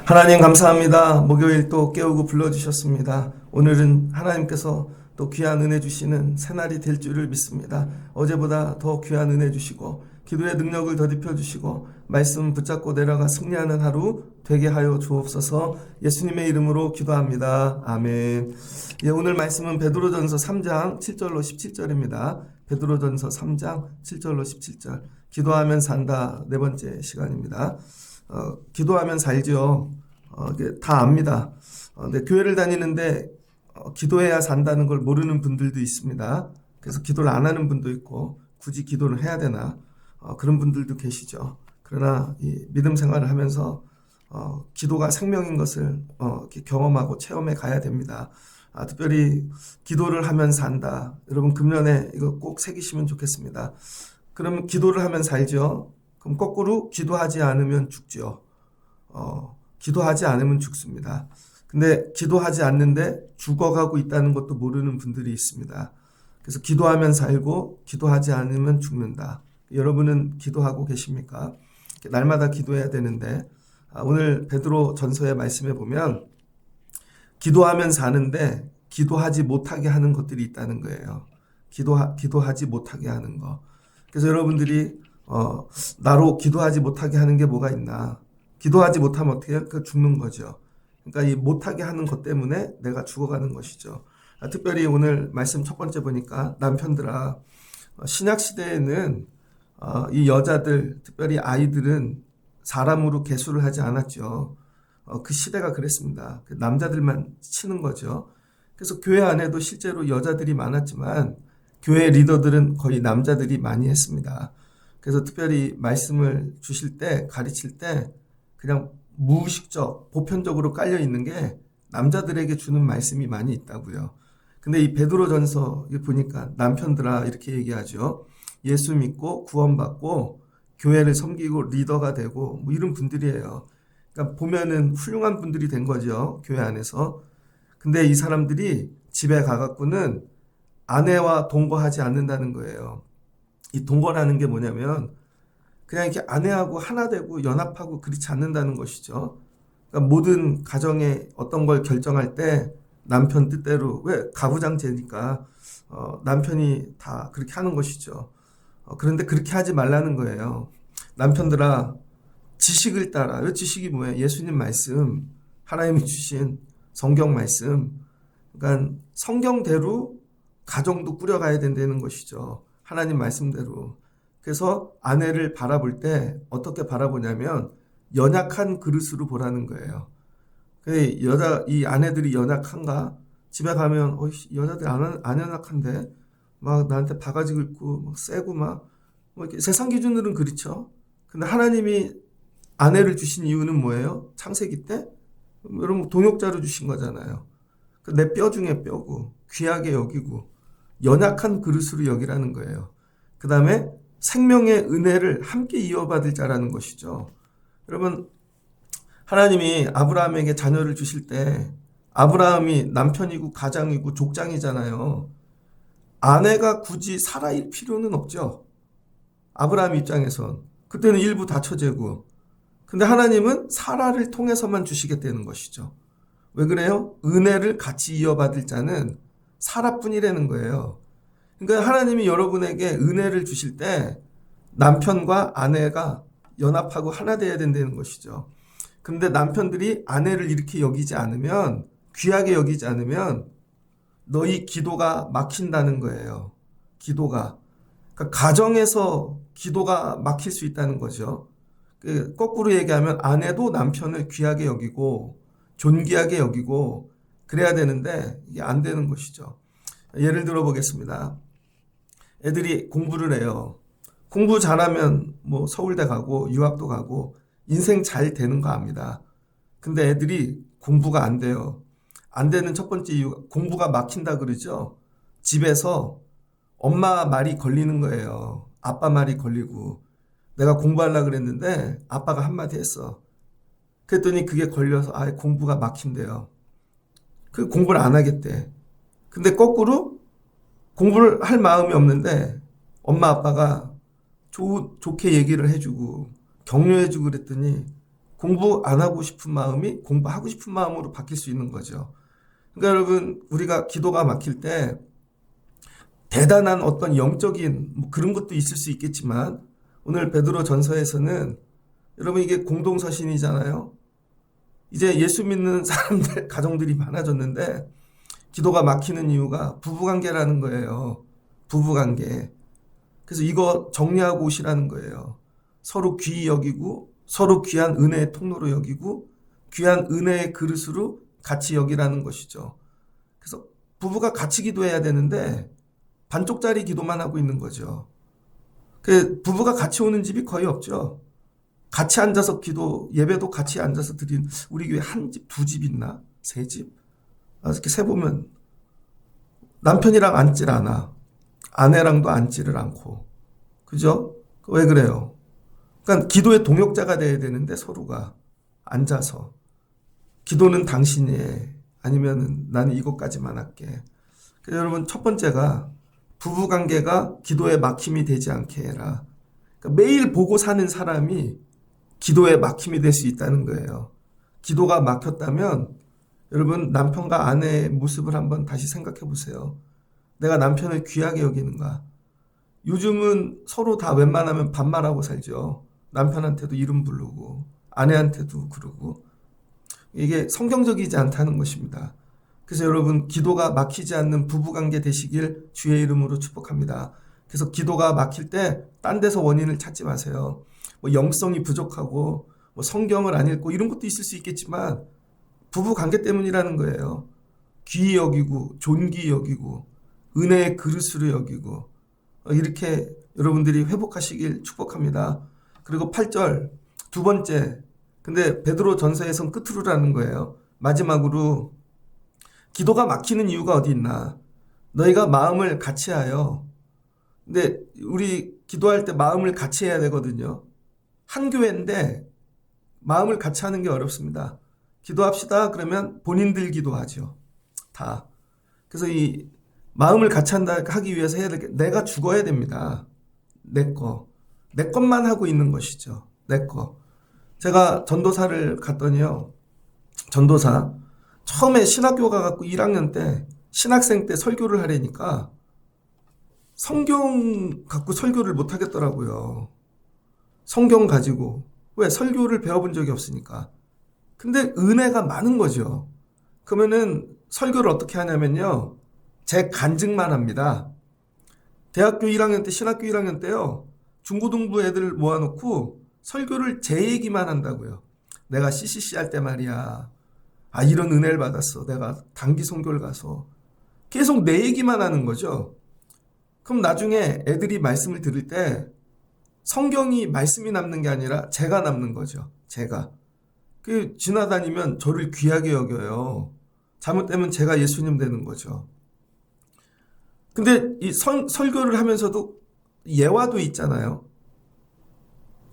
하나님 감사합니다. 목요일 또 깨우고 불러주셨습니다. 오늘은 하나님께서 또 귀한 은혜 주시는 새날이 될 줄을 믿습니다. 어제보다 더 귀한 은혜 주시고 기도의 능력을 더딥혀 주시고 말씀 붙잡고 내려가 승리하는 하루 되게 하여 주옵소서. 예수님의 이름으로 기도합니다. 아멘. 오늘 말씀은 베드로전서 3장 7절로 17절입니다. 베드로전서 3장 7절로 17절. 기도하면 산다. 네 번째 시간입니다. 기도하면 살죠. 다 압니다. 근데 교회를 다니는데 기도해야 산다는 걸 모르는 분들도 있습니다. 그래서 기도를 안 하는 분도 있고 굳이 기도를 해야 되나 그런 분들도 계시죠. 그러나 이 믿음 생활을 하면서 기도가 생명인 것을 이렇게 경험하고 체험해 가야 됩니다. 특별히 기도를 하면 산다. 여러분 금년에 이거 꼭 새기시면 좋겠습니다. 그럼 기도를 하면 살죠. 그럼 거꾸로 기도하지 않으면 죽죠. 기도하지 않으면 죽습니다. 근데 기도하지 않는데 죽어가고 있다는 것도 모르는 분들이 있습니다. 그래서 기도하면 살고 기도하지 않으면 죽는다. 여러분은 기도하고 계십니까? 날마다 기도해야 되는데 오늘 베드로 전서의 말씀에 보면 기도하면 사는데 기도하지 못하게 하는 것들이 있다는 거예요. 기도하지 못하게 하는 거. 그래서 여러분들이 나로 기도하지 못하게 하는 게 뭐가 있나? 기도하지 못하면 어떻게 해요? 죽는 거죠. 그러니까 이 못하게 하는 것 때문에 내가 죽어가는 것이죠. 특별히 오늘 말씀 첫 번째 보니까 남편들아, 신약 시대에는 이 여자들, 특별히 아이들은 사람으로 계수를 하지 않았죠. 그 시대가 그랬습니다. 남자들만 치는 거죠. 그래서 교회 안에도 실제로 여자들이 많았지만 교회 리더들은 거의 남자들이 많이 했습니다. 그래서 특별히 말씀을 주실 때, 가르칠 때 그냥 무의식적, 보편적으로 깔려 있는 게 남자들에게 주는 말씀이 많이 있다고요. 근데 이 베드로전서 보니까 남편들아 이렇게 얘기하죠. 예수 믿고 구원받고 교회를 섬기고 리더가 되고 뭐 이런 분들이에요. 그러니까 보면은 훌륭한 분들이 된 거죠. 교회 안에서. 근데 이 사람들이 집에 가갖고는 아내와 동거하지 않는다는 거예요. 이 동거라는 게 뭐냐면 그냥 이렇게 아내하고 하나 되고 연합하고 그렇지 않는다는 것이죠. 그러니까 모든 가정에 어떤 걸 결정할 때 남편 뜻대로, 왜 가부장제니까 남편이 다 그렇게 하는 것이죠. 그런데 그렇게 하지 말라는 거예요. 남편들아 지식을 따라. 왜 지식이 뭐예요? 예수님 말씀, 하나님이 주신 성경 말씀. 그러니까 성경대로 가정도 꾸려가야 된다는 것이죠. 하나님 말씀대로. 그래서 아내를 바라볼 때 어떻게 바라보냐면 연약한 그릇으로 보라는 거예요. 이 아내들이 연약한가? 집에 가면 여자들 안 연약한데 막 나한테 바가지 긁고 막 세고 막 이렇게 세상 기준으로는 그렇죠. 근데 하나님이 아내를 주신 이유는 뭐예요? 창세기 때 여러분 동역자로 주신 거잖아요. 내 뼈 중에 뼈고 귀하게 여기고 연약한 그릇으로 여기라는 거예요. 그 다음에 생명의 은혜를 함께 이어받을 자라는 것이죠. 여러분 하나님이 아브라함에게 자녀를 주실 때 아브라함이 남편이고 가장이고 족장이잖아요. 아내가 굳이 사라일 필요는 없죠. 아브라함 입장에선. 그때는 일부 다처제고. 근데 하나님은 사라를 통해서만 주시겠다는 것이죠. 왜 그래요? 은혜를 같이 이어받을 자는 사라뿐이라는 거예요. 그러니까 하나님이 여러분에게 은혜를 주실 때 남편과 아내가 연합하고 하나 돼야 된다는 것이죠. 근데 남편들이 아내를 이렇게 여기지 않으면, 귀하게 여기지 않으면 너희 기도가 막힌다는 거예요. 기도가. 그러니까 가정에서 기도가 막힐 수 있다는 거죠. 거꾸로 얘기하면 아내도 남편을 귀하게 여기고 존귀하게 여기고 그래야 되는데 이게 안 되는 것이죠. 예를 들어 보겠습니다. 애들이 공부를 해요. 공부 잘하면 뭐 서울대 가고 유학도 가고 인생 잘 되는 거 압니다. 근데 애들이 공부가 안 돼요. 안 되는 첫 번째 이유가 공부가 막힌다 그러죠. 집에서 엄마 말이 걸리는 거예요. 아빠 말이 걸리고 내가 공부하려고 그랬는데 아빠가 한마디 했어. 그랬더니 그게 걸려서 공부가 막힌대요. 그 공부를 안 하겠대. 근데 거꾸로 공부를 할 마음이 없는데 엄마 아빠가 좋게 얘기를 해주고 격려해주고 그랬더니 공부 안 하고 싶은 마음이 공부하고 싶은 마음으로 바뀔 수 있는 거죠. 그러니까 여러분, 우리가 기도가 막힐 때 대단한 어떤 영적인 뭐 그런 것도 있을 수 있겠지만, 오늘 베드로 전서에서는 여러분 이게 공동서신이잖아요. 이제 예수 믿는 사람들, 가정들이 많아졌는데 기도가 막히는 이유가 부부관계라는 거예요. 부부관계. 그래서 이거 정리하고 오시라는 거예요. 서로 귀히 여기고, 서로 귀한 은혜의 통로로 여기고, 귀한 은혜의 그릇으로 같이 여기라는 것이죠. 그래서 부부가 같이 기도해야 되는데 반쪽짜리 기도만 하고 있는 거죠. 부부가 같이 오는 집이 거의 없죠. 같이 앉아서 기도, 예배도 같이 앉아서 드린, 우리 교회 한 집, 두 집 있나? 세 집? 이렇게 세보면 남편이랑 앉질 않아. 아내랑도 앉지를 않고. 그죠? 왜 그래요? 그러니까 기도의 동역자가 돼야 되는데 서로가 앉아서 기도는 당신이 해. 아니면 나는 이것까지만 할게. 그래서 여러분, 첫 번째가 부부관계가 기도에 막힘이 되지 않게 해라. 그러니까 매일 보고 사는 사람이 기도에 막힘이 될 수 있다는 거예요. 기도가 막혔다면 여러분, 남편과 아내의 모습을 한번 다시 생각해 보세요. 내가 남편을 귀하게 여기는가? 요즘은 서로 다 웬만하면 반말하고 살죠. 남편한테도 이름 부르고 아내한테도 그러고. 이게 성경적이지 않다는 것입니다. 그래서 여러분, 기도가 막히지 않는 부부관계 되시길 주의 이름으로 축복합니다. 그래서 기도가 막힐 때 딴 데서 원인을 찾지 마세요. 뭐 영성이 부족하고 뭐 성경을 안 읽고 이런 것도 있을 수 있겠지만 부부관계 때문이라는 거예요. 귀히 여기고 존귀히 여기고 은혜의 그릇으로 여기고, 이렇게 여러분들이 회복하시길 축복합니다. 그리고 8절 두 번째, 근데 베드로 전서에선 끝으로라는 거예요. 마지막으로 기도가 막히는 이유가 어디 있나? 너희가 마음을 같이하여. 근데 우리 기도할 때 마음을 같이 해야 되거든요. 한 교회인데 마음을 같이 하는 게 어렵습니다. 기도합시다 그러면 본인들 기도하죠. 다. 그래서 이 마음을 같이 하기 위해서 해야 될 게, 내가 죽어야 됩니다. 내 것만 하고 있는 것이죠. 내 거. 제가 전도사를 갔더니요. 전도사. 처음에 신학교 가갖고 1학년 때, 신학생 때 설교를 하려니까 성경 갖고 설교를 못 하겠더라고요. 성경 가지고. 왜? 설교를 배워본 적이 없으니까. 근데 은혜가 많은 거죠. 그러면은 설교를 어떻게 하냐면요. 제 간증만 합니다. 대학교 1학년 때, 신학교 1학년 때요. 중고등부 애들 모아놓고 설교를 제 얘기만 한다고요. 내가 CCC 할 때 말이야. 이런 은혜를 받았어. 내가 단기 선교를 가서. 계속 내 얘기만 하는 거죠. 그럼 나중에 애들이 말씀을 들을 때 성경이 말씀이 남는 게 아니라 제가 남는 거죠. 제가. 지나다니면 저를 귀하게 여겨요. 잘못되면 제가 예수님 되는 거죠. 근데 이 설교를 하면서도 예화도 있잖아요.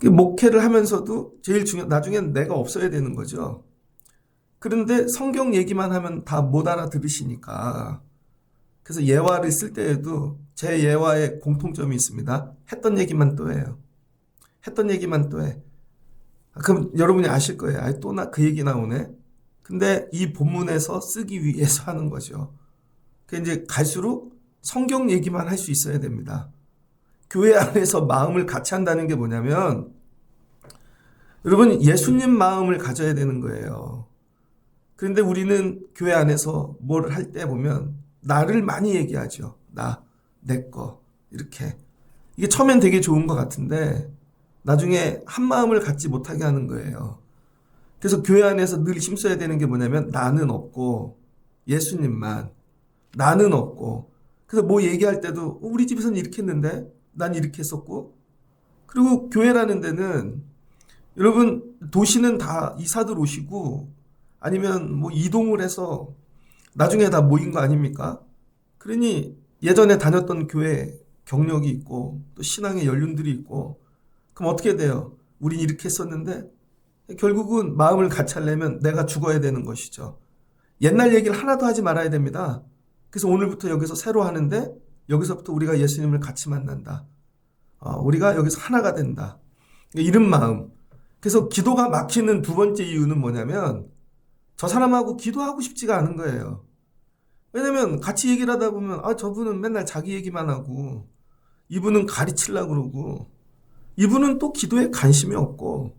목회를 하면서도 제일 나중엔 내가 없어야 되는 거죠. 그런데 성경 얘기만 하면 다 못 알아들으시니까. 그래서 예화를 쓸 때에도 제 예화에 공통점이 있습니다. 했던 얘기만 또 해요. 했던 얘기만 또 해. 그럼 여러분이 아실 거예요. 또 그 얘기 나오네. 근데 이 본문에서 쓰기 위해서 하는 거죠. 이제 갈수록 성경 얘기만 할 수 있어야 됩니다. 교회 안에서 마음을 같이 한다는 게 뭐냐면, 여러분, 예수님 마음을 가져야 되는 거예요. 그런데 우리는 교회 안에서 뭘 할 때 보면 나를 많이 얘기하죠. 내 거, 이렇게. 이게 처음엔 되게 좋은 것 같은데 나중에 한 마음을 갖지 못하게 하는 거예요. 그래서 교회 안에서 늘 힘써야 되는 게 뭐냐면, 나는 없고 예수님만. 나는 없고. 그래서 뭐 얘기할 때도 우리 집에서는 이렇게 했는데 난 이렇게 했었고. 그리고 교회라는 데는 여러분, 도시는 다 이사들 오시고 아니면 뭐 이동을 해서 나중에 다 모인 거 아닙니까? 그러니 예전에 다녔던 교회 경력이 있고 또 신앙의 연륜들이 있고, 그럼 어떻게 돼요? 우린 이렇게 했었는데 결국은 마음을 같이 하려면 내가 죽어야 되는 것이죠. 옛날 얘기를 하나도 하지 말아야 됩니다. 그래서 오늘부터 여기서 새로 하는데 여기서부터 우리가 예수님을 같이 만난다. 우리가 여기서 하나가 된다. 이런 마음. 그래서 기도가 막히는 두 번째 이유는 뭐냐면 저 사람하고 기도하고 싶지가 않은 거예요. 왜냐면 같이 얘기를 하다 보면 저분은 맨날 자기 얘기만 하고 이분은 가르치려고 그러고 이분은 또 기도에 관심이 없고.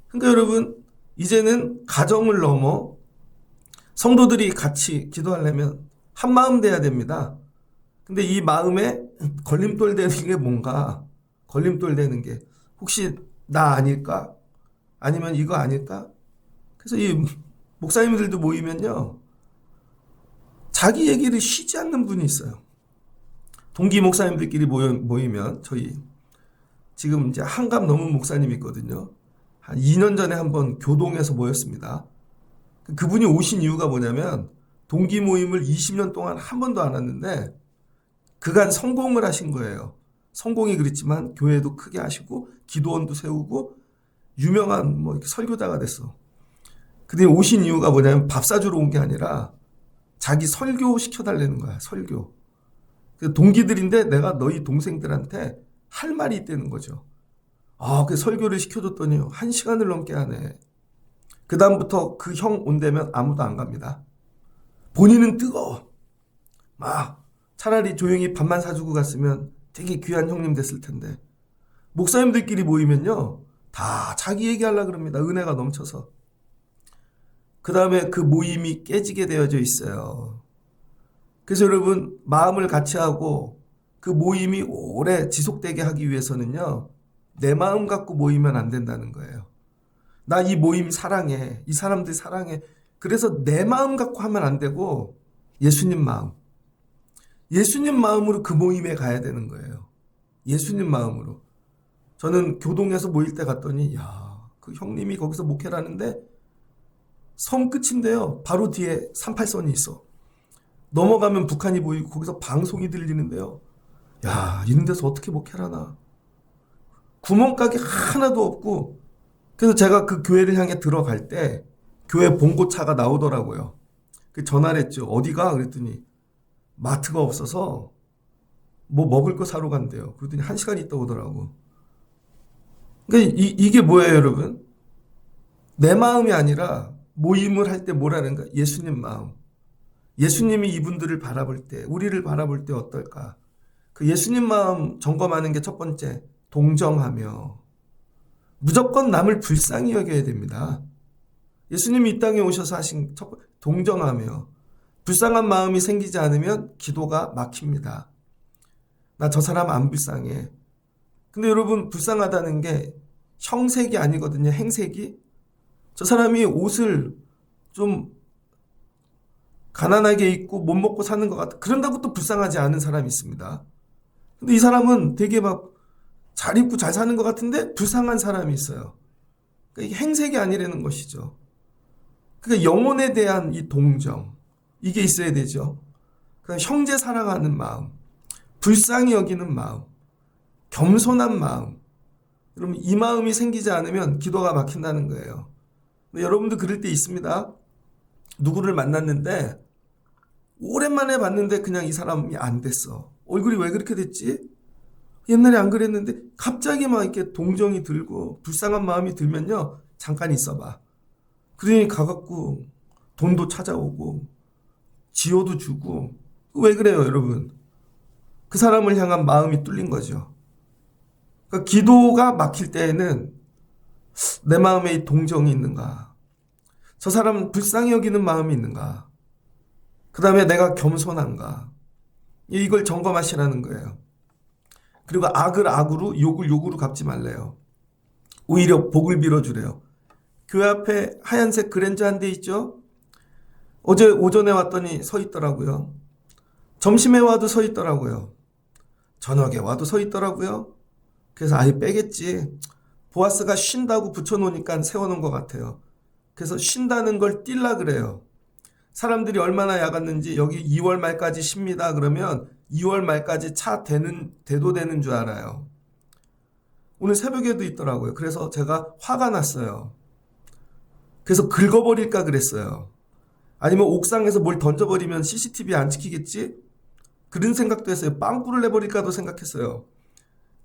그러니까 여러분, 이제는 가정을 넘어 성도들이 같이 기도하려면 한 마음 돼야 됩니다. 근데 이 마음에 걸림돌 되는 게 뭔가? 걸림돌 되는 게 혹시 나 아닐까? 아니면 이거 아닐까? 그래서 이 목사님들도 모이면요, 자기 얘기를 쉬지 않는 분이 있어요. 동기 목사님들끼리 모이면 저희 지금 이제 한갑 넘은 목사님이 있거든요. 한 2년 전에 한번 교동에서 모였습니다. 그분이 오신 이유가 뭐냐면 동기 모임을 20년 동안 한 번도 안 왔는데 그간 성공을 하신 거예요. 성공이 그랬지만 교회도 크게 하시고 기도원도 세우고 유명한 이렇게 설교자가 됐어. 근데 오신 이유가 뭐냐면 밥 사주러 온 게 아니라 자기 설교 시켜달라는 거야. 설교. 동기들인데 내가 너희 동생들한테 할 말이 있다는 거죠. 그 설교를 시켜줬더니 1시간을 넘게 하네. 그 다음부터 그 형 온다면 아무도 안 갑니다. 본인은 뜨거워. 차라리 조용히 밥만 사주고 갔으면 되게 귀한 형님 됐을 텐데. 목사님들끼리 모이면요, 다 자기 얘기하려고 그럽니다. 은혜가 넘쳐서. 그 다음에 그 모임이 깨지게 되어져 있어요. 그래서 여러분, 마음을 같이 하고 그 모임이 오래 지속되게 하기 위해서는요, 내 마음 갖고 모이면 안 된다는 거예요. 나 이 모임 사랑해. 이 사람들 사랑해. 그래서 내 마음 갖고 하면 안 되고 예수님 마음. 예수님 마음으로 그 모임에 가야 되는 거예요. 예수님 마음으로. 저는 교동에서 모일 때 갔더니 그 형님이 거기서 목회를 하는데 섬 끝인데요. 바로 뒤에 38선이 있어. 넘어가면 북한이 보이고 거기서 방송이 들리는데요. 이런 데서 어떻게 목회를 하나. 구멍가게 하나도 없고. 그래서 제가 그 교회를 향해 들어갈 때 교회 봉고차가 나오더라고요. 전화를 했죠. 어디가? 그랬더니 마트가 없어서 먹을 거 사러 간대요. 그랬더니 1시간 있다 오더라고. 그러니까 이게 뭐예요, 여러분? 내 마음이 아니라 모임을 할 때 뭐라는 거야? 예수님 마음. 예수님이 이분들을 바라볼 때, 우리를 바라볼 때 어떨까? 그 예수님 마음 점검하는 게 첫 번째, 동정하며. 무조건 남을 불쌍히 여겨야 됩니다. 예수님이 이 땅에 오셔서 하신 첫 번째, 동정하며. 불쌍한 마음이 생기지 않으면 기도가 막힙니다. 나 저 사람 안 불쌍해. 근데 여러분, 불쌍하다는 게 형색이 아니거든요. 행색이. 저 사람이 옷을 좀 가난하게 입고 못 먹고 사는 것 같아. 그런다고 또 불쌍하지 않은 사람이 있습니다. 근데 이 사람은 되게 잘 입고 잘 사는 것 같은데 불쌍한 사람이 있어요. 그러니까 이게 행색이 아니라는 것이죠. 그러니까 영혼에 대한 이 동정, 이게 있어야 되죠. 그러니까 형제 사랑하는 마음, 불쌍히 여기는 마음, 겸손한 마음. 여러분, 이 마음이 생기지 않으면 기도가 막힌다는 거예요. 근데 여러분도 그럴 때 있습니다. 누구를 만났는데 오랜만에 봤는데 그냥 이 사람이 안 됐어. 얼굴이 왜 그렇게 됐지? 옛날에 안 그랬는데 갑자기 이렇게 동정이 들고 불쌍한 마음이 들면요, 잠깐 있어봐. 그러니 가갖고 돈도 찾아오고 지호도 주고. 왜 그래요, 여러분? 그 사람을 향한 마음이 뚫린 거죠. 그러니까 기도가 막힐 때에는 내 마음에 이 동정이 있는가? 저 사람 불쌍히 여기는 마음이 있는가? 그 다음에 내가 겸손한가? 이걸 점검하시라는 거예요. 그리고 악을 악으로, 욕을 욕으로 갚지 말래요. 오히려 복을 빌어주래요. 교회 앞에 하얀색 그랜저 한 대 있죠? 어제 오전에 왔더니 서 있더라고요. 점심에 와도 서 있더라고요. 저녁에 와도 서 있더라고요. 그래서 아예 빼겠지. 보아스가 쉰다고 붙여놓으니까 세워놓은 것 같아요. 그래서 쉰다는 걸 띨라 그래요. 사람들이 얼마나 야갔는지 여기 2월 말까지 쉽니다. 그러면 2월 말까지 차 대도 되는 줄 알아요. 오늘 새벽에도 있더라고요. 그래서 제가 화가 났어요. 그래서 긁어버릴까 그랬어요. 아니면 옥상에서 뭘 던져버리면 CCTV 안 찍히겠지? 그런 생각도 했어요. 빵꾸를 내버릴까도 생각했어요.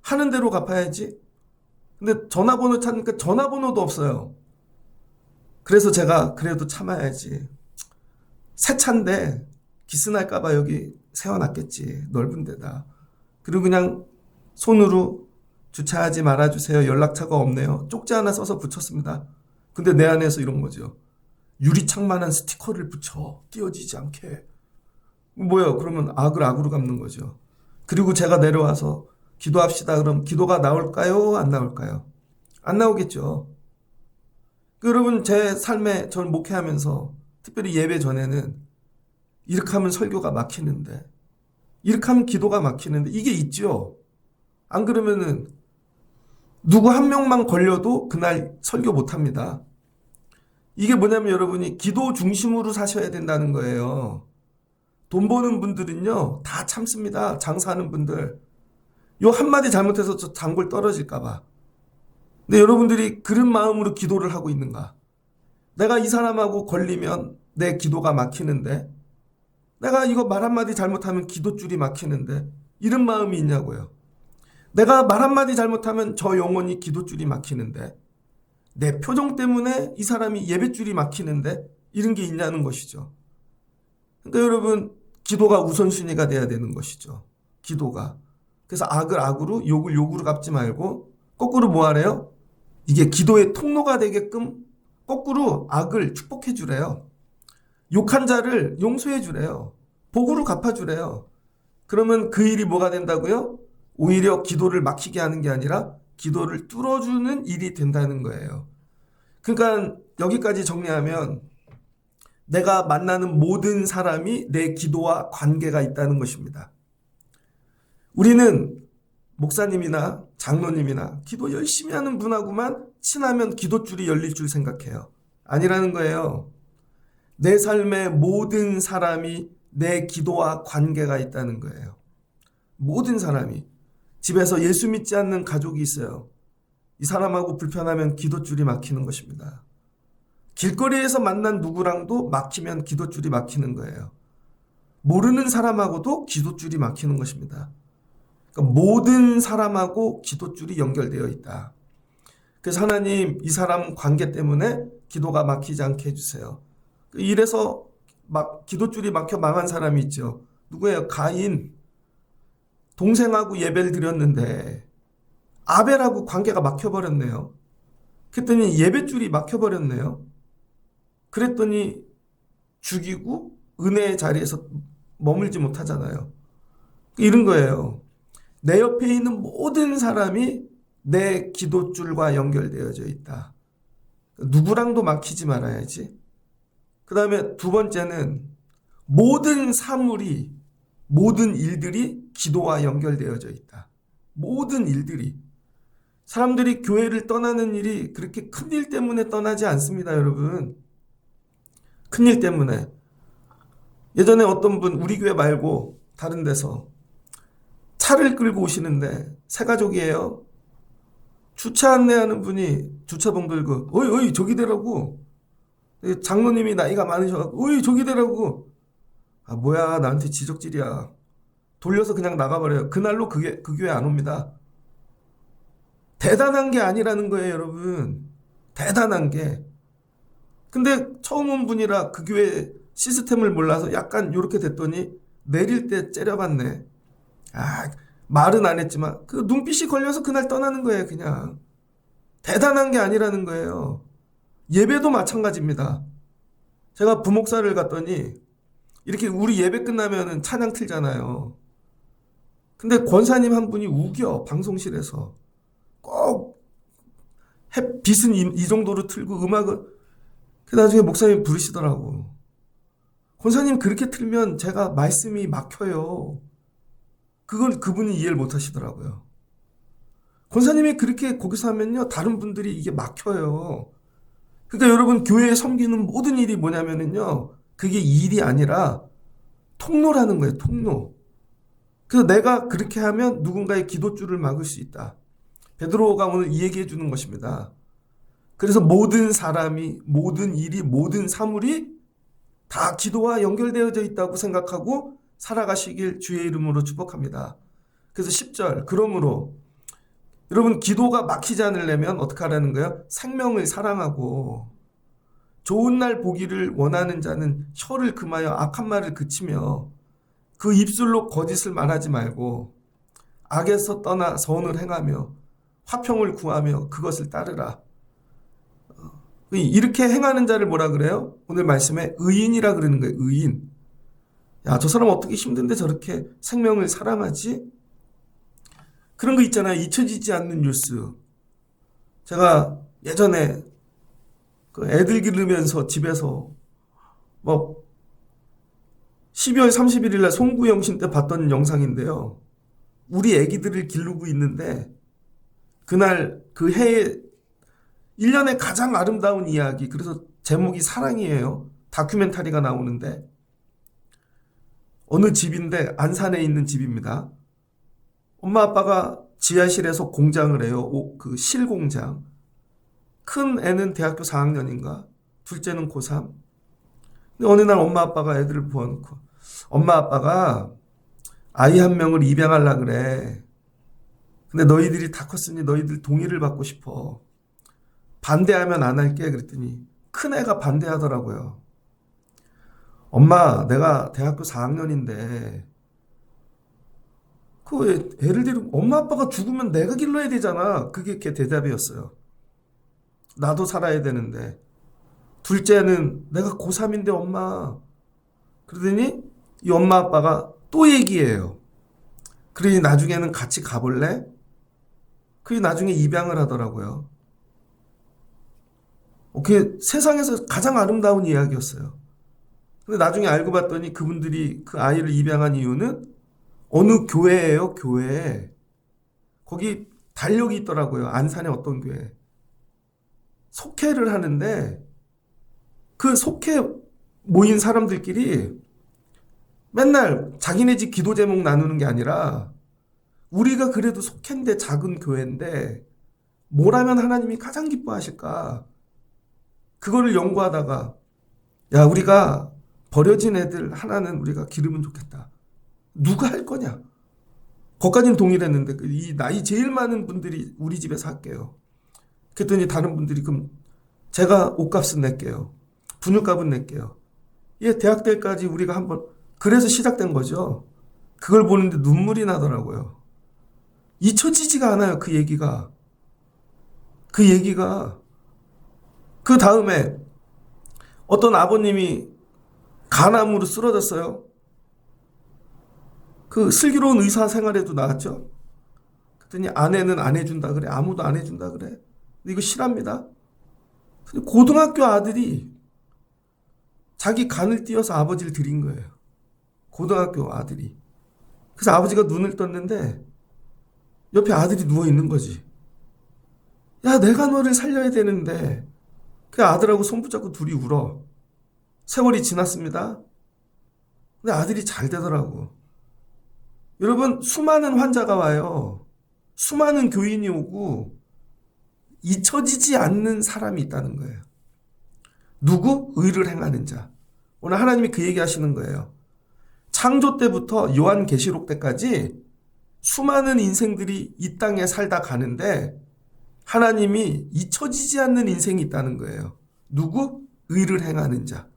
하는 대로 갚아야지. 근데 전화번호 찾으니까 전화번호도 없어요. 그래서 제가 그래도 참아야지. 새 차인데 기스날까봐 여기 세워놨겠지. 넓은 데다. 그리고 그냥 손으로 주차하지 말아주세요. 연락처가 없네요. 쪽지 하나 써서 붙였습니다. 근데 내 안에서 이런 거죠. 유리창만한 스티커를 붙여. 띄어지지 않게. 뭐야? 그러면 악을 악으로 갚는 거죠. 그리고 제가 내려와서 기도합시다. 그럼 기도가 나올까요? 안 나올까요? 안 나오겠죠. 여러분, 제 삶에 저는 목회하면서 특별히 예배 전에는 이렇게 하면 설교가 막히는데, 이렇게 하면 기도가 막히는데, 이게 있죠. 안 그러면은 누구 한 명만 걸려도 그날 설교 못 합니다. 이게 뭐냐면 여러분이 기도 중심으로 사셔야 된다는 거예요. 돈 버는 분들은요, 다 참습니다. 장사하는 분들. 요 한마디 잘못해서 저 단골 떨어질까봐. 근데 여러분들이 그런 마음으로 기도를 하고 있는가? 내가 이 사람하고 걸리면 내 기도가 막히는데, 내가 이거 말 한마디 잘못하면 기도줄이 막히는데, 이런 마음이 있냐고요. 내가 말 한마디 잘못하면 저 영혼이 기도줄이 막히는데, 내 표정 때문에 이 사람이 예배줄이 막히는데, 이런 게 있냐는 것이죠. 그러니까 여러분, 기도가 우선순위가 돼야 되는 것이죠. 기도가. 그래서 악을 악으로, 욕을 욕으로 갚지 말고, 거꾸로 뭐 하래요? 이게 기도의 통로가 되게끔 거꾸로 악을 축복해 주래요. 욕한 자를 용서해 주래요. 복으로 갚아 주래요. 그러면 그 일이 뭐가 된다고요? 오히려 기도를 막히게 하는 게 아니라 기도를 뚫어주는 일이 된다는 거예요. 그러니까 여기까지 정리하면 내가 만나는 모든 사람이 내 기도와 관계가 있다는 것입니다. 우리는 목사님이나 장로님이나 기도 열심히 하는 분하고만 친하면 기도줄이 열릴 줄 생각해요. 아니라는 거예요. 내 삶의 모든 사람이 내 기도와 관계가 있다는 거예요. 모든 사람이. 집에서 예수 믿지 않는 가족이 있어요. 이 사람하고 불편하면 기도줄이 막히는 것입니다. 길거리에서 만난 누구랑도 막히면 기도줄이 막히는 거예요. 모르는 사람하고도 기도줄이 막히는 것입니다. 그러니까 모든 사람하고 기도줄이 연결되어 있다. 그래서 하나님, 이 사람 관계 때문에 기도가 막히지 않게 해주세요. 이래서 기도줄이 막혀 망한 사람이 있죠. 누구예요? 가인. 동생하고 예배를 드렸는데 아벨하고 관계가 막혀버렸네요. 그랬더니 예배줄이 막혀버렸네요. 그랬더니 죽이고 은혜의 자리에서 머물지 못하잖아요. 이런 거예요. 내 옆에 있는 모든 사람이 내 기도줄과 연결되어져 있다. 누구랑도 막히지 말아야지. 그 다음에 두 번째는 모든 사물이, 모든 일들이 기도와 연결되어져 있다. 모든 일들이. 사람들이 교회를 떠나는 일이 그렇게 큰일 때문에 떠나지 않습니다, 여러분. 큰일 때문에. 예전에 어떤 분, 우리 교회 말고 다른 데서 차를 끌고 오시는데 새 가족이에요. 주차 안내하는 분이 주차봉 들고 어이 저기 대라고. 장로님이 나이가 많으셔가지고 어이 저기 대라고. 아 뭐야 나한테 지적질이야. 돌려서 그냥 나가버려요. 그날로 그 교회 안 옵니다. 대단한 게 아니라는 거예요, 여러분. 대단한 게. 근데 처음 온 분이라 그 교회 시스템을 몰라서 약간 요렇게 됐더니 내릴 때 째려봤네. 아, 말은 안 했지만 그 눈빛이 걸려서 그날 떠나는 거예요, 그냥. 대단한 게 아니라는 거예요. 예배도 마찬가지입니다. 제가 부목사를 갔더니 이렇게 우리 예배 끝나면은 찬양 틀잖아요. 근데 권사님 한 분이 우겨, 방송실에서. 꼭 빛은 이 정도로 틀고 음악을. 그 나중에 목사님 부르시더라고. 권사님 그렇게 틀면 제가 말씀이 막혀요. 그걸 그분이 이해를 못 하시더라고요. 권사님이 그렇게 거기서 하면요, 다른 분들이 이게 막혀요. 그러니까 여러분, 교회에 섬기는 모든 일이 뭐냐면요, 그게 일이 아니라 통로라는 거예요, 통로. 그래서 내가 그렇게 하면 누군가의 기도줄을 막을 수 있다. 베드로가 오늘 이 얘기해 주는 것입니다. 그래서 모든 사람이, 모든 일이, 모든 사물이 다 기도와 연결되어져 있다고 생각하고 살아가시길 주의 이름으로 축복합니다. 그래서 10절, 그러므로 여러분 기도가 막히지 않으려면 어떻게 하라는 거예요? 생명을 사랑하고 좋은 날 보기를 원하는 자는 혀를 금하여 악한 말을 그치며 그 입술로 거짓을 말하지 말고 악에서 떠나 선을 행하며 화평을 구하며 그것을 따르라. 이렇게 행하는 자를 뭐라 그래요? 오늘 말씀에 의인이라 그러는 거예요. 의인. 야, 저 사람 어떻게 힘든데 저렇게 생명을 사랑하지? 그런 거 있잖아요. 잊혀지지 않는 뉴스. 제가 예전에 그 애들 기르면서 집에서 뭐 12월 31일 날 송구영신 때 봤던 영상인데요. 우리 애기들을 기르고 있는데 그날 그 해에 1년에 가장 아름다운 이야기, 그래서 제목이 사랑이에요. 다큐멘터리가 나오는데 어느 집인데 안산에 있는 집입니다. 엄마 아빠가 지하실에서 공장을 해요. 그 실공장. 큰 애는 대학교 4학년인가? 둘째는 고3. 근데 어느 날 엄마 아빠가 애들을 부어놓고 엄마 아빠가 아이 한 명을 입양하려고 그래. 근데 너희들이 다 컸으니 너희들 동의를 받고 싶어. 반대하면 안 할게. 그랬더니 큰애가 반대하더라고요. 엄마, 내가 대학교 4학년인데 그 애를 데리고 엄마 아빠가 죽으면 내가 길러야 되잖아. 그게 걔 대답이었어요. 나도 살아야 되는데. 둘째는 내가 고3인데 엄마. 그러더니 이 엄마 아빠가 또 얘기해요. 그러니 나중에는 같이 가볼래? 그게 나중에 입양을 하더라고요. 그게 세상에서 가장 아름다운 이야기였어요. 근데 나중에 알고 봤더니 그분들이 그 아이를 입양한 이유는 어느 교회예요, 교회. 거기 달력이 있더라고요. 안산의 어떤 교회. 속회를 하는데 그 속회 모인 사람들끼리 맨날 자기네 집 기도 제목 나누는 게 아니라 우리가 그래도 속회인데 작은 교회인데 뭘 하면 하나님이 가장 기뻐하실까? 그거를 연구하다가 야, 우리가 버려진 애들 하나는 우리가 기르면 좋겠다. 누가 할 거냐? 거기까지는 동의를 했는데 이 나이 제일 많은 분들이 우리 집에서 할게요. 그랬더니 다른 분들이 그럼 제가 옷값은 낼게요. 분유값은 낼게요. 예, 대학 때까지 우리가 한번 그래서 시작된 거죠. 그걸 보는데 눈물이 나더라고요. 잊혀지지가 않아요. 그 얘기가. 그 다음에 어떤 아버님이 간암으로 쓰러졌어요. 그 슬기로운 의사 생활에도 나왔죠. 그랬더니 아내는 안 해준다 그래. 아무도 안 해준다 그래. 근데 이거 실합니다. 고등학교 아들이 자기 간을 띄어서 아버지를 드린 거예요. 고등학교 아들이. 그래서 아버지가 눈을 떴는데 옆에 아들이 누워 있는 거지. 야, 내가 너를 살려야 되는데. 그 아들하고 손 붙잡고 둘이 울어. 세월이 지났습니다. 근데 아들이 잘 되더라고. 여러분, 수많은 환자가 와요. 수많은 교인이 오고 잊혀지지 않는 사람이 있다는 거예요. 누구? 의를 행하는 자. 오늘 하나님이 그 얘기 하시는 거예요. 창조 때부터 요한계시록 때까지 수많은 인생들이 이 땅에 살다 가는데 하나님이 잊혀지지 않는 인생이 있다는 거예요. 누구? 의를 행하는 자.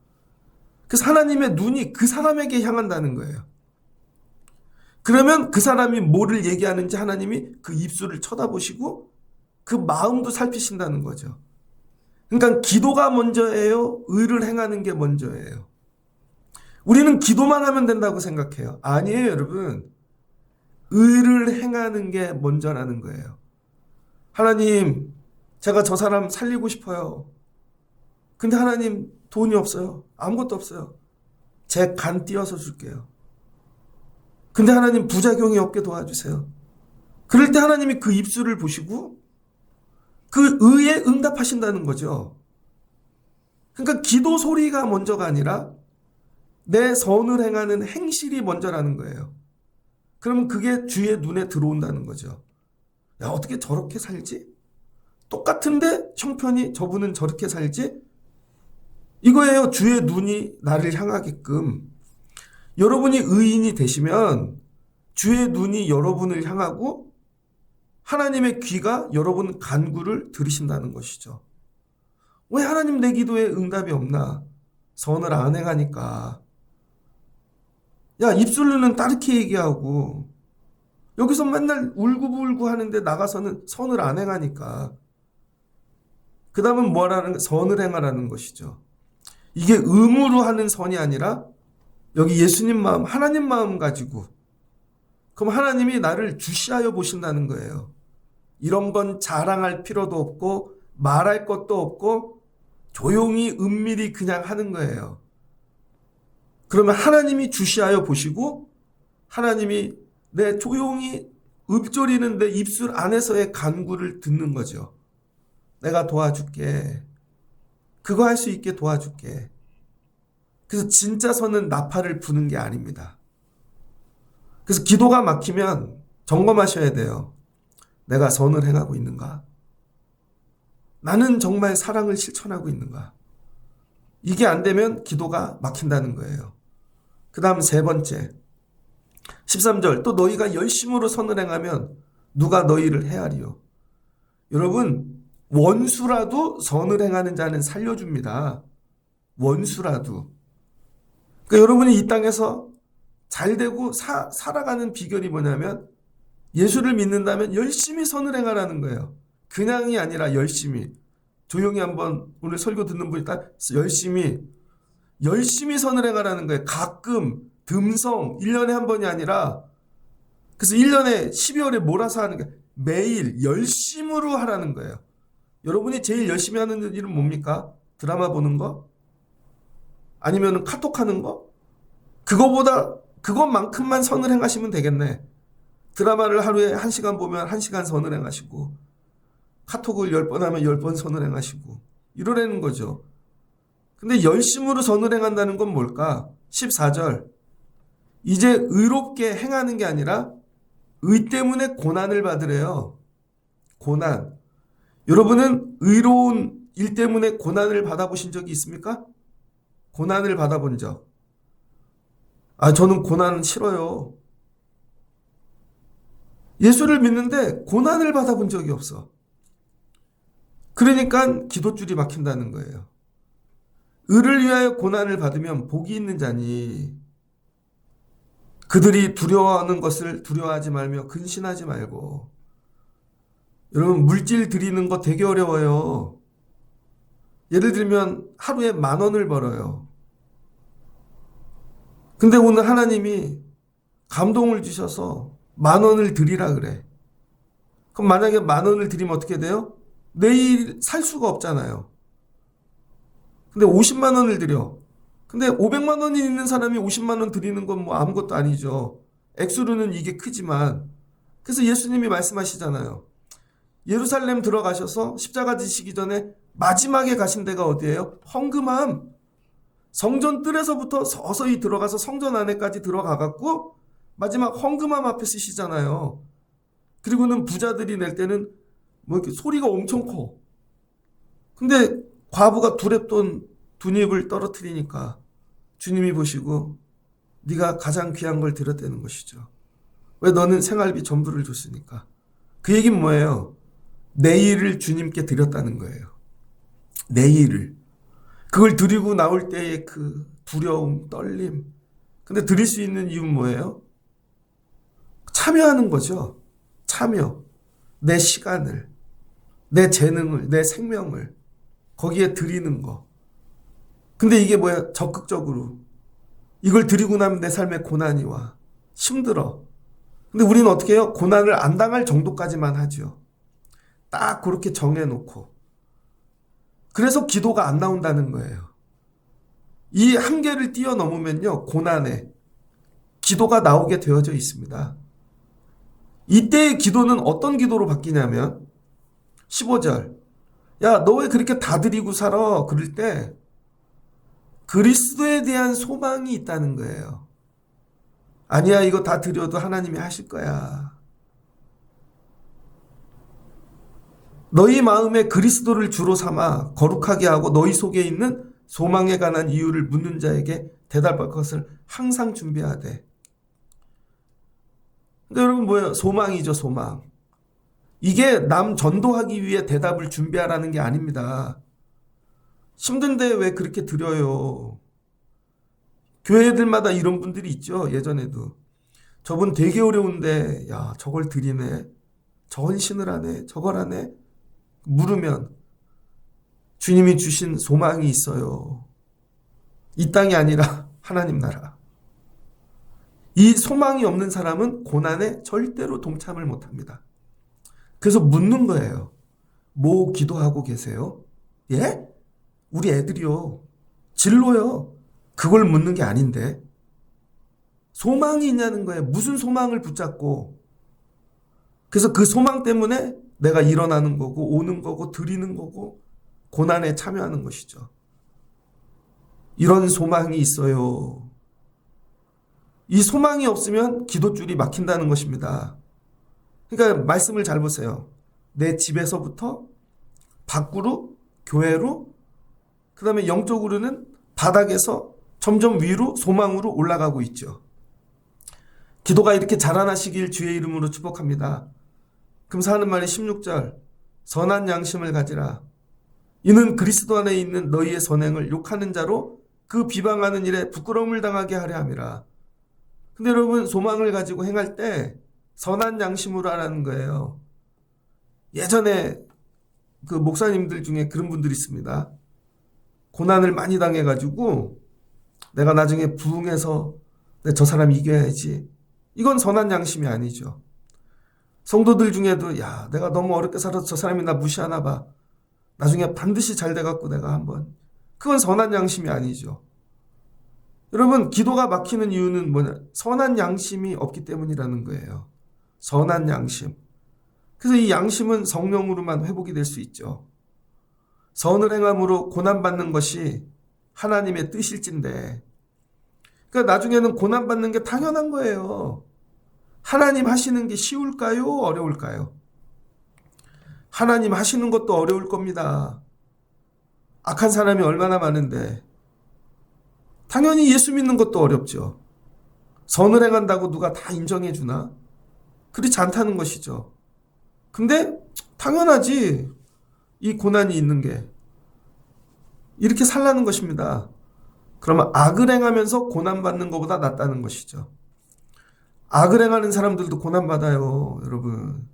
그래서 하나님의 눈이 그 사람에게 향한다는 거예요. 그러면 그 사람이 뭐를 얘기하는지 하나님이 그 입술을 쳐다보시고 그 마음도 살피신다는 거죠. 그러니까 기도가 먼저예요? 의를 행하는 게 먼저예요? 우리는 기도만 하면 된다고 생각해요. 아니에요, 여러분. 의를 행하는 게 먼저라는 거예요. 하나님, 제가 저 사람 살리고 싶어요. 근데 하나님, 돈이 없어요. 아무것도 없어요. 제 간 띄어서 줄게요. 근데 하나님, 부작용이 없게 도와주세요. 그럴 때 하나님이 그 입술을 보시고 그 의에 응답하신다는 거죠. 그러니까 기도 소리가 먼저가 아니라 내 선을 행하는 행실이 먼저라는 거예요. 그러면 그게 주의 눈에 들어온다는 거죠. 야, 어떻게 저렇게 살지? 똑같은데 형편이 저분은 저렇게 살지? 이거예요. 주의 눈이 나를 향하게끔. 여러분이 의인이 되시면 주의 눈이 여러분을 향하고 하나님의 귀가 여러분 간구를 들으신다는 것이죠. 왜 하나님 내 기도에 응답이 없나? 선을 안 행하니까. 야, 입술로는 따르게 얘기하고 여기서 맨날 울고불고 하는데 나가서는 선을 안 행하니까. 그 다음은 뭐라는, 선을 행하라는 것이죠. 이게 의무로 하는 선이 아니라 여기 예수님 마음, 하나님 마음 가지고, 그럼 하나님이 나를 주시하여 보신다는 거예요. 이런 건 자랑할 필요도 없고 말할 것도 없고 조용히 은밀히 그냥 하는 거예요. 그러면 하나님이 주시하여 보시고 하나님이 내 조용히 읊조리는 내 입술 안에서의 간구를 듣는 거죠. 내가 도와줄게. 그거 할 수 있게 도와줄게. 그래서 진짜 선은 나팔을 부는 게 아닙니다. 그래서 기도가 막히면 점검하셔야 돼요. 내가 선을 행하고 있는가? 나는 정말 사랑을 실천하고 있는가? 이게 안 되면 기도가 막힌다는 거예요. 그 다음 세 번째 13절, 또 너희가 열심으로 선을 행하면 누가 너희를 헤아리요? 여러분, 원수라도 선을 행하는 자는 살려줍니다. 원수라도. 그러니까 여러분이 이 땅에서 잘 되고 살아가는 비결이 뭐냐면 예수를 믿는다면 열심히 선을 행하라는 거예요. 그냥이 아니라 열심히. 조용히 한번 오늘 설교 듣는 분이 딱 열심히 선을 행하라는 거예요. 가끔 듬성 1년에 한 번이 아니라, 그래서 1년에 12월에 몰아서 하는 게 매일 열심으로 하라는 거예요. 여러분이 제일 열심히 하는 일은 뭡니까? 드라마 보는 거? 아니면 카톡 하는 거? 그것만큼만 선을 행하시면 되겠네. 드라마를 하루에 1시간 보면 1시간 선을 행하시고, 카톡을 10번 하면 10번 선을 행하시고, 이러라는 거죠. 근데 열심으로 선을 행한다는 건 뭘까? 14절. 이제 의롭게 행하는 게 아니라 의 때문에 고난을 받으래요. 고난. 여러분은 의로운 일 때문에 고난을 받아보신 적이 있습니까? 고난을 받아본 적. 저는 고난은 싫어요. 예수를 믿는데 고난을 받아본 적이 없어. 그러니까 기도줄이 막힌다는 거예요. 의를 위하여 고난을 받으면 복이 있는 자니 그들이 두려워하는 것을 두려워하지 말며 근신하지 말고. 여러분, 물질 드리는 거 되게 어려워요. 예를 들면 하루에 10,000원을 벌어요. 근데 오늘 하나님이 감동을 주셔서 10,000원을 드리라 그래. 그럼 만약에 10,000원을 드리면 어떻게 돼요? 내일 살 수가 없잖아요. 근데 50만 원을 드려. 근데 500만 원이 있는 사람이 50만 원 드리는 건 뭐 아무것도 아니죠. 액수로는 이게 크지만. 그래서 예수님이 말씀하시잖아요. 예루살렘 들어가셔서 십자가 지시기 전에 마지막에 가신 데가 어디예요? 헌금함. 성전 뜰에서부터 서서히 들어가서 성전 안에까지 들어가갖고 마지막 헌금함 앞에 쓰시잖아요. 그리고는 부자들이 낼 때는 뭐 이렇게 소리가 엄청 커. 근데 과부가 두렙돈 2입을 떨어뜨리니까 주님이 보시고 네가 가장 귀한 걸 드렸다는 것이죠. 왜? 너는 생활비 전부를 줬으니까. 그 얘기는 뭐예요? 내일을 주님께 드렸다는 거예요. 내일을. 그걸 드리고 나올 때의 그 두려움, 떨림. 근데 드릴 수 있는 이유는 뭐예요? 참여하는 거죠. 참여. 내 시간을, 내 재능을, 내 생명을 거기에 드리는 거. 근데 이게 뭐야? 적극적으로. 이걸 드리고 나면 내 삶에 고난이 와. 힘들어. 근데 우리는 어떻게 해요? 고난을 안 당할 정도까지만 하죠. 딱 그렇게 정해놓고. 그래서 기도가 안 나온다는 거예요. 이 한계를 뛰어넘으면요, 고난에 기도가 나오게 되어져 있습니다. 이때의 기도는 어떤 기도로 바뀌냐면 15절. 야, 너 왜 그렇게 다 드리고 살아? 그럴 때 그리스도에 대한 소망이 있다는 거예요. 아니야, 이거 다 드려도 하나님이 하실 거야. 너희 마음에 그리스도를 주로 삼아 거룩하게 하고 너희 속에 있는 소망에 관한 이유를 묻는 자에게 대답할 것을 항상 준비해야 돼. 근데 여러분 뭐예요? 소망이죠, 소망. 이게 남 전도하기 위해 대답을 준비하라는 게 아닙니다. 힘든데 왜 그렇게 드려요? 교회들마다 이런 분들이 있죠. 예전에도. 저분 되게 어려운데 야 저걸 드리네. 저 헌신을 하네. 저걸 하네. 물으면 주님이 주신 소망이 있어요. 이 땅이 아니라 하나님 나라. 이 소망이 없는 사람은 고난에 절대로 동참을 못합니다. 그래서 묻는 거예요. 뭐 기도하고 계세요? 예? 우리 애들이요. 진로요. 그걸 묻는 게 아닌데. 소망이 있냐는 거예요. 무슨 소망을 붙잡고. 그래서 그 소망 때문에 내가 일어나는 거고 오는 거고 드리는 거고 고난에 참여하는 것이죠. 이런 소망이 있어요. 이 소망이 없으면 기도줄이 막힌다는 것입니다. 그러니까 말씀을 잘 보세요. 내 집에서부터 밖으로, 교회로, 그 다음에 영적으로는 바닥에서 점점 위로 소망으로 올라가고 있죠. 기도가 이렇게 자라나시길 주의 이름으로 축복합니다. 금사 하는 말이 16절 선한 양심을 가지라. 이는 그리스도 안에 있는 너희의 선행을 욕하는 자로 그 비방하는 일에 부끄러움을 당하게 하려 함이라. 근데 여러분 소망을 가지고 행할 때 선한 양심으로 하라는 거예요. 예전에 그 목사님들 중에 그런 분들이 있습니다. 고난을 많이 당해가지고 내가 나중에 부흥해서 저 사람 이겨야지. 이건 선한 양심이 아니죠. 성도들 중에도 야 내가 너무 어렵게 살아서 저 사람이 나 무시하나 봐. 나중에 반드시 잘 돼갖고 내가 한번. 그건 선한 양심이 아니죠. 여러분 기도가 막히는 이유는 뭐냐? 선한 양심이 없기 때문이라는 거예요. 선한 양심. 그래서 이 양심은 성령으로만 회복이 될 수 있죠. 선을 행함으로 고난받는 것이 하나님의 뜻일진데 그러니까 나중에는 고난받는 게 당연한 거예요. 하나님 하시는 게 쉬울까요? 어려울까요? 하나님 하시는 것도 어려울 겁니다. 악한 사람이 얼마나 많은데 당연히 예수 믿는 것도 어렵죠. 선을 행한다고 누가 다 인정해 주나? 그렇지 않다는 것이죠. 근데 당연하지. 이 고난이 있는 게. 이렇게 살라는 것입니다. 그러면 악을 행하면서 고난받는 것보다 낫다는 것이죠. 악을 행하는 사람들도 고난받아요, 여러분.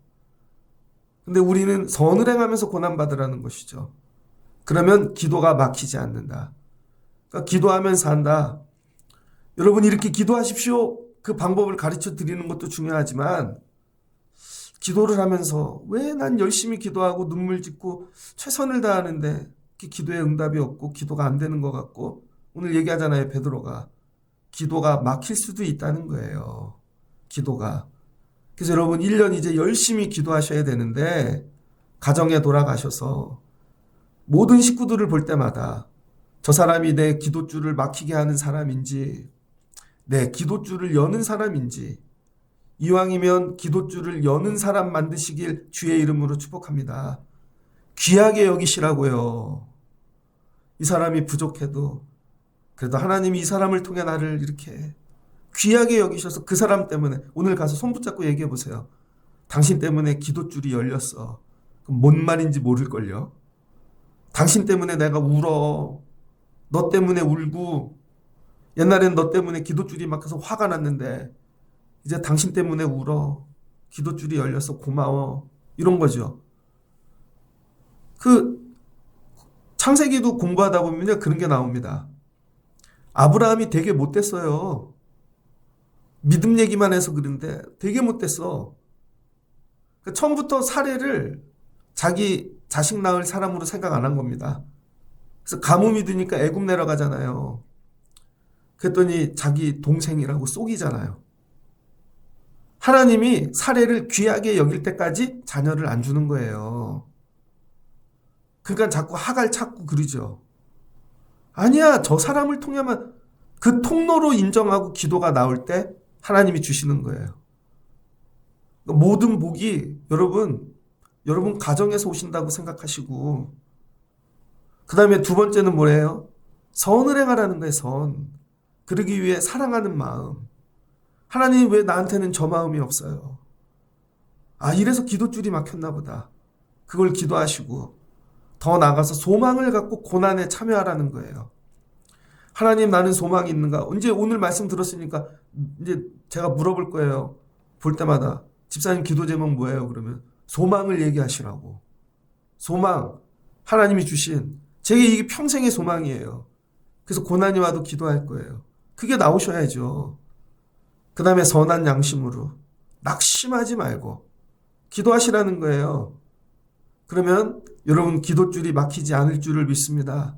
근데 우리는 선을 행하면서 고난받으라는 것이죠. 그러면 기도가 막히지 않는다. 그러니까 기도하면서 한다. 여러분 이렇게 기도하십시오. 그 방법을 가르쳐 드리는 것도 중요하지만 기도를 하면서 왜 난 열심히 기도하고 눈물 짓고 최선을 다하는데 기도에 응답이 없고 기도가 안 되는 것 같고 오늘 얘기하잖아요. 베드로가. 기도가 막힐 수도 있다는 거예요. 기도가. 그래서 여러분 1년 이제 열심히 기도하셔야 되는데 가정에 돌아가셔서 모든 식구들을 볼 때마다 저 사람이 내 기도줄을 막히게 하는 사람인지 내 기도줄을 여는 사람인지 이왕이면 기도줄을 여는 사람 만드시길 주의 이름으로 축복합니다. 귀하게 여기시라고요. 이 사람이 부족해도 그래도 하나님이 이 사람을 통해 나를 이렇게 귀하게 여기셔서 그 사람 때문에 오늘 가서 손 붙잡고 얘기해 보세요. 당신 때문에 기도줄이 열렸어. 그럼 뭔 말인지 모를걸요. 당신 때문에 내가 울어. 너 때문에 울고 옛날엔 너 때문에 기도줄이 막혀서 화가 났는데 이제 당신 때문에 울어. 기도줄이 열려서 고마워. 이런 거죠. 그 창세기도 공부하다 보면 그런 게 나옵니다. 아브라함이 되게 못됐어요. 믿음 얘기만 해서 그런데 되게 못됐어. 그러니까 처음부터 사례를 자기 자식 낳을 사람으로 생각 안 한 겁니다. 그래서 가뭄이 드니까 애굽 내려가잖아요. 그랬더니 자기 동생이라고 속이잖아요. 하나님이 사례를 귀하게 여길 때까지 자녀를 안 주는 거예요. 그러니까 자꾸 하갈 찾고 그러죠. 아니야, 저 사람을 통해만 그 통로로 인정하고 기도가 나올 때 하나님이 주시는 거예요. 모든 복이 여러분 가정에서 오신다고 생각하시고 그 다음에 두 번째는 뭐예요? 선을 행하라는 거예요. 선. 그러기 위해 사랑하는 마음. 하나님 왜 나한테는 저 마음이 없어요? 아, 이래서 기도줄이 막혔나 보다. 그걸 기도하시고 더 나아가서 소망을 갖고 고난에 참여하라는 거예요. 하나님, 나는 소망이 있는가? 이제 오늘 말씀 들었으니까 이제 제가 물어볼 거예요. 볼 때마다 집사님 기도 제목 뭐예요? 그러면 소망을 얘기하시라고. 소망, 하나님이 주신 제게 이게 평생의 소망이에요. 그래서 고난이 와도 기도할 거예요. 그게 나오셔야죠. 그 다음에 선한 양심으로 낙심하지 말고 기도하시라는 거예요. 그러면 여러분 기도줄이 막히지 않을 줄을 믿습니다.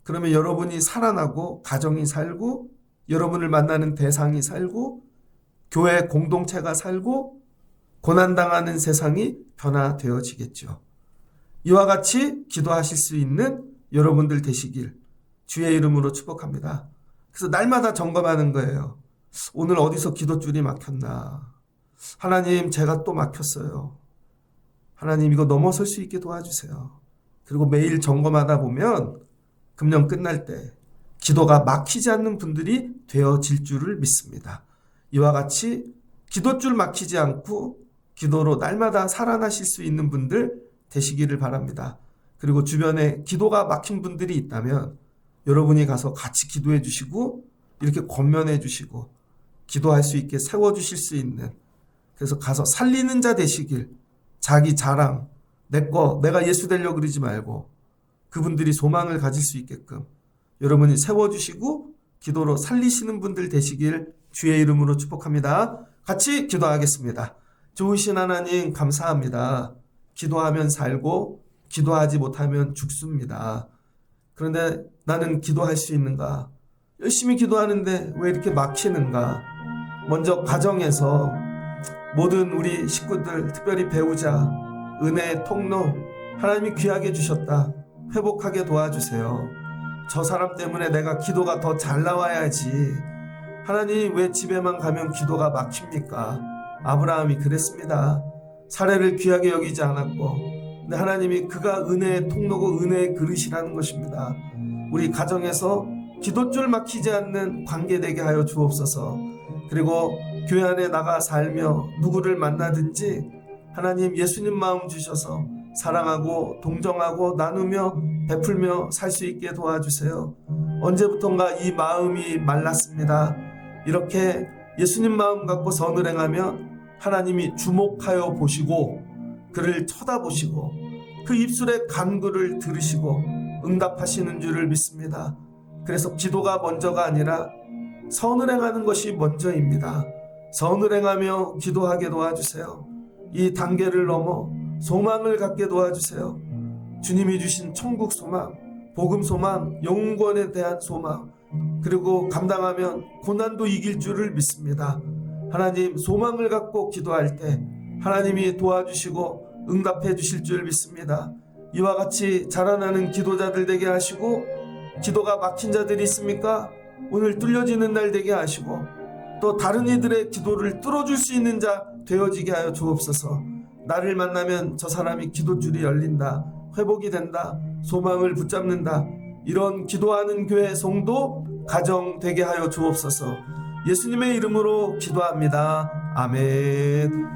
그러면 여러분이 살아나고 가정이 살고 여러분을 만나는 대상이 살고 교회 공동체가 살고 고난당하는 세상이 변화되어지겠죠. 이와 같이 기도하실 수 있는 여러분들 되시길 주의 이름으로 축복합니다. 그래서 날마다 점검하는 거예요. 오늘 어디서 기도줄이 막혔나? 하나님, 제가 또 막혔어요. 하나님, 이거 넘어설 수 있게 도와주세요. 그리고 매일 점검하다 보면 금년 끝날 때 기도가 막히지 않는 분들이 되어질 줄을 믿습니다. 이와 같이 기도줄 막히지 않고 기도로 날마다 살아나실 수 있는 분들 되시기를 바랍니다. 그리고 주변에 기도가 막힌 분들이 있다면 여러분이 가서 같이 기도해 주시고 이렇게 권면해 주시고 기도할 수 있게 세워주실 수 있는, 그래서 가서 살리는 자 되시길, 자기 자랑, 내가 예수 되려고 그러지 말고 그분들이 소망을 가질 수 있게끔 여러분이 세워주시고 기도로 살리시는 분들 되시길 주의 이름으로 축복합니다. 같이 기도하겠습니다. 좋으신 하나님, 감사합니다. 기도하면 살고 기도하지 못하면 죽습니다. 그런데 나는 기도할 수 있는가? 열심히 기도하는데 왜 이렇게 막히는가? 먼저 가정에서 모든 우리 식구들, 특별히 배우자, 은혜의 통로, 하나님이 귀하게 주셨다. 회복하게 도와주세요. 저 사람 때문에 내가 기도가 더 잘 나와야지. 하나님, 왜 집에만 가면 기도가 막힙니까? 아브라함이 그랬습니다. 사례를 귀하게 여기지 않았고, 근데 하나님이 그가 은혜의 통로고 은혜의 그릇이라는 것입니다. 우리 가정에서 기도줄 막히지 않는 관계 되게 하여 주옵소서. 그리고 교회 안에 나가 살며 누구를 만나든지 하나님 예수님 마음 주셔서 사랑하고 동정하고 나누며 베풀며 살 수 있게 도와주세요. 언제부턴가 이 마음이 말랐습니다. 이렇게 예수님 마음 갖고 선을 행하면 하나님이 주목하여 보시고 그를 쳐다보시고 그 입술의 간구를 들으시고 응답하시는 줄을 믿습니다. 그래서 기도가 먼저가 아니라 선을 행하는 것이 먼저입니다. 선을 행하며 기도하게 도와주세요. 이 단계를 넘어 소망을 갖게 도와주세요. 주님이 주신 천국 소망, 복음 소망, 영원에 대한 소망, 그리고 감당하면 고난도 이길 줄을 믿습니다. 하나님, 소망을 갖고 기도할 때 하나님이 도와주시고 응답해 주실 줄 믿습니다. 이와 같이 자라나는 기도자들 되게 하시고, 기도가 막힌 자들이 있습니까? 오늘 뚫려지는 날 되게 하시고, 또 다른 이들의 기도를 뚫어줄 수 있는 자 되어지게 하여 주옵소서. 나를 만나면 저 사람이 기도줄이 열린다, 회복이 된다, 소망을 붙잡는다, 이런 기도하는 교회 성도 가정 되게 하여 주옵소서. 예수님의 이름으로 기도합니다. 아멘.